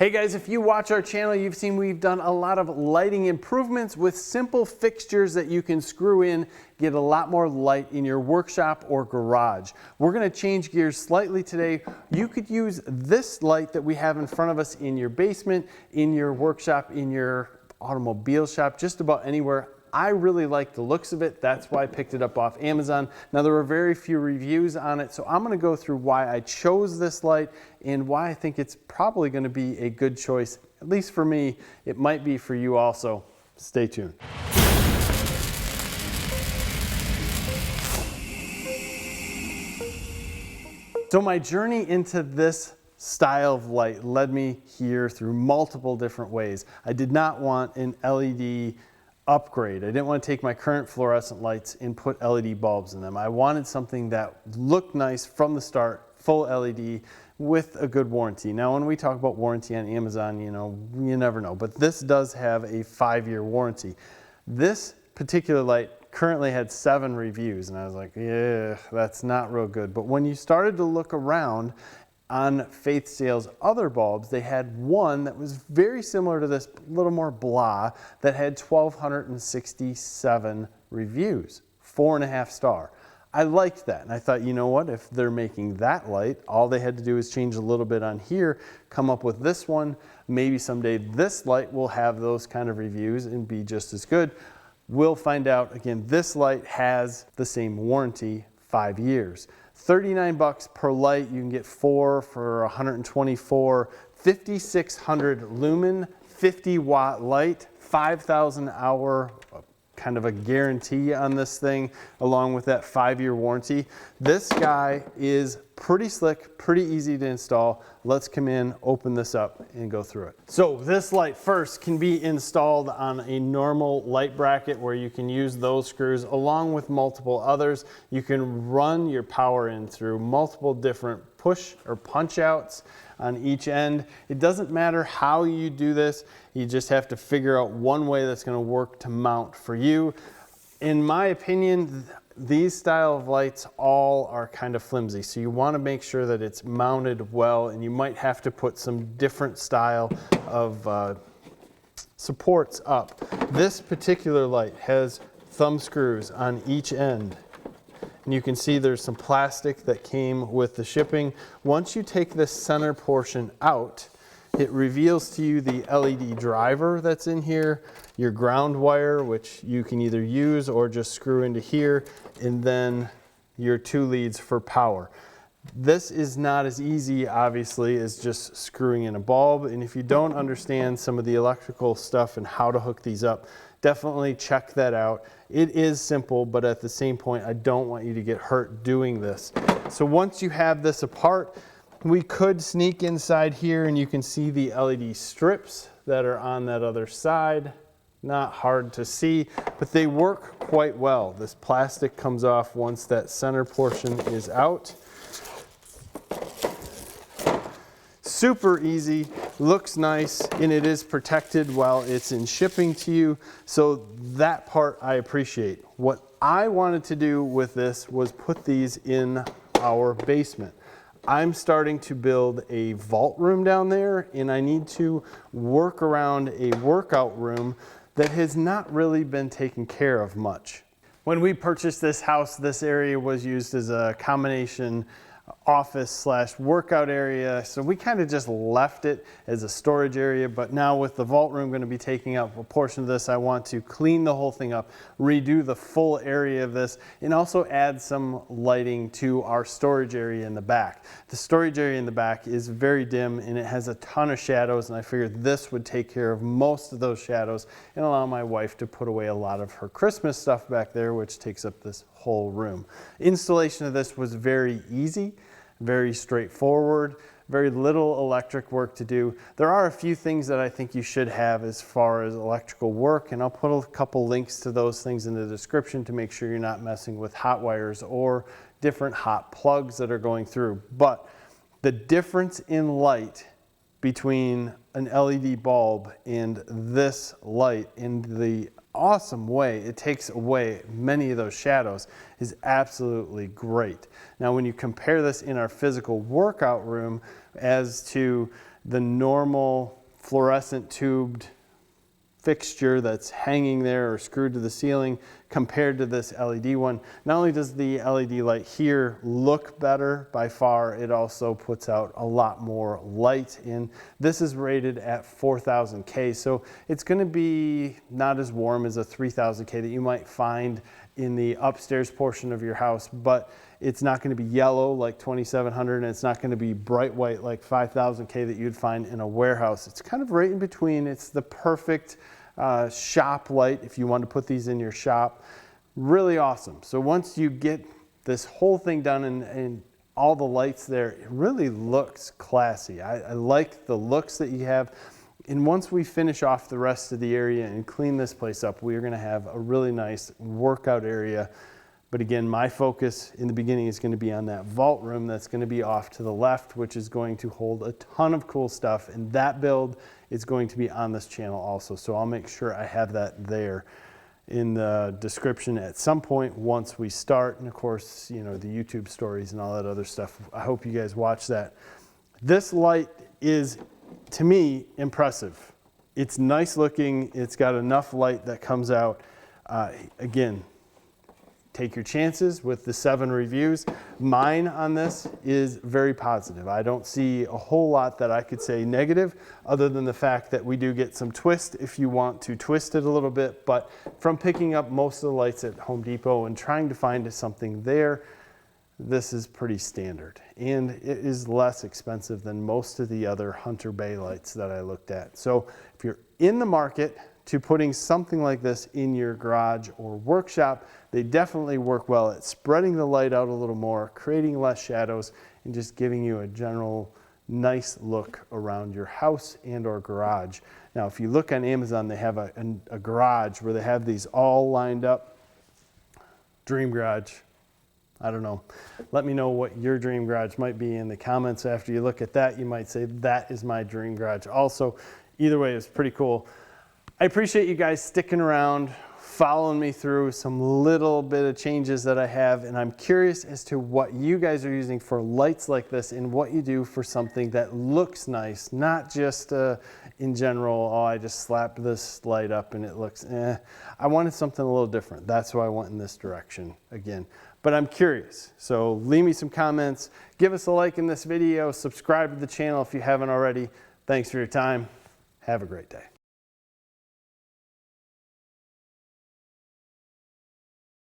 Hey guys, if you watch our channel, you've seen we've done a lot of lighting improvements with simple fixtures that you can screw in, get a lot more light in your workshop or garage. We're gonna change gears slightly today. You could use this light that we have in front of us in your basement, in your workshop, in your automobile shop, just about anywhere. I really like the looks of it. That's why I picked it up off Amazon. Now there were very few reviews on it, so I'm gonna go through why I chose this light and why I think it's probably gonna be a good choice. At least for me, it might be for you also. Stay tuned. So my journey into this style of light led me here through multiple different ways. I did not want an LED upgrade. I didn't want to take my current fluorescent lights and put LED bulbs in them. I wanted something that looked nice from the start, full LED with a good warranty. Now when we talk about warranty on Amazon, you never know, but this does have a 5-year warranty. This particular light currently had 7 reviews and I was like, yeah, that's not real good. But when you started to look around on Faith Sale's other bulbs, they had one that was very similar to this, a little more blah, that had 1,267 reviews, 4.5 star. I liked that, and I thought, you know what, if they're making that light, all they had to do is change a little bit on here, come up with this one. Maybe someday this light will have those kind of reviews and be just as good. We'll find out. Again, this light has the same warranty, 5 years. 39 bucks per light. You can get 4 for 124, 5,600 lumen, 50 watt light, 5,000 hour, kind of a guarantee on this thing, along with that 5-year warranty. This guy is pretty slick, pretty easy to install. Let's come in, open this up, and go through it. So this light first can be installed on a normal light bracket where you can use those screws along with multiple others. You can run your power in through multiple different push or punch outs on each end. It doesn't matter how you do this, you just have to figure out one way that's going to work to mount for you. In my opinion, these style of lights all are kind of flimsy, so you want to make sure that it's mounted well, and you might have to put some different style of supports up. This particular light has thumb screws on each end. And you can see there's some plastic that came with the shipping. Once you take this center portion out, it reveals to you the LED driver that's in here, your ground wire, which you can either use or just screw into here, and then your 2 leads for power. This is not as easy, obviously, as just screwing in a bulb. And if you don't understand some of the electrical stuff and how to hook these up, definitely check that out. It is simple, but at the same point, I don't want you to get hurt doing this. So once you have this apart, we could sneak inside here and you can see the LED strips that are on that other side. Not hard to see, but they work quite well. This plastic comes off once that center portion is out. Super easy, looks nice, and it is protected while it's in shipping to you. So that part I appreciate. What I wanted to do with this was put these in our basement. I'm starting to build a vault room down there, and I need to work around a workout room that has not really been taken care of much. When we purchased this house, this area was used as a combination office / workout area, so we kind of just left it as a storage area. But now with the vault room going to be taking up a portion of this, I want to clean the whole thing up, redo the full area of this, and also add some lighting to our storage area in the back. The storage area in the back is very dim and it has a ton of shadows, and I figured this would take care of most of those shadows and allow my wife to put away a lot of her Christmas stuff back there, which takes up this whole room. Installation of this was very easy, very straightforward, very little electric work to do. There are a few things that I think you should have as far as electrical work, and I'll put a couple links to those things in the description to make sure you're not messing with hot wires or different hot plugs that are going through. But the difference in light between an LED bulb and this light in the awesome way it takes away many of those shadows is absolutely great. Now when you compare this in our physical workout room as to the normal fluorescent tubed fixture that's hanging there or screwed to the ceiling compared to this LED one. Not only does the LED light here look better by far, it also puts out a lot more light in. This is rated at 4000 K, so it's going to be not as warm as a 3000 K that you might find in the upstairs portion of your house, but it's not going to be yellow like 2700, and it's not going to be bright white like 5000 K that you'd find in a warehouse. It's kind of right in between. It's the perfect shop light if you want to put these in your shop. Really awesome. So once you get this whole thing done and all the lights there, it really looks classy. I like the looks that you have. And once we finish off the rest of the area and clean this place up, we are going to have a really nice workout area. But again, my focus in the beginning is going to be on that vault room that's going to be off to the left, which is going to hold a ton of cool stuff. And that build is going to be on this channel also. So I'll make sure I have that there in the description at some point once we start. And of course, you know, the YouTube stories and all that other stuff. I hope you guys watch that. This light is, to me, impressive. It's nice looking. It's got enough light that comes out. Again, take your chances with the 7 reviews. Mine on this is very positive. I don't see a whole lot that I could say negative, other than the fact that we do get some twist if you want to twist it a little bit. But from picking up most of the lights at Home Depot and trying to find something there, this is pretty standard. And it is less expensive than most of the other Hunter Bay lights that I looked at. So if you're in the market to putting something like this in your garage or workshop, they definitely work well at spreading the light out a little more, creating less shadows, and just giving you a general nice look around your house and or garage. Now, if you look on Amazon, they have a garage where they have these all lined up. Dream garage. I don't know. Let me know what your dream garage might be in the comments. After you look at that, you might say, that is my dream garage also. Either way, it's pretty cool. I appreciate you guys sticking around, following me through some little bit of changes that I have, and I'm curious as to what you guys are using for lights like this and what you do for something that looks nice, not just in general, oh, I just slapped this light up and it looks eh. I wanted something a little different. That's why I went in this direction again. But I'm curious, so leave me some comments, give us a like in this video, subscribe to the channel if you haven't already. Thanks for your time. Have a great day.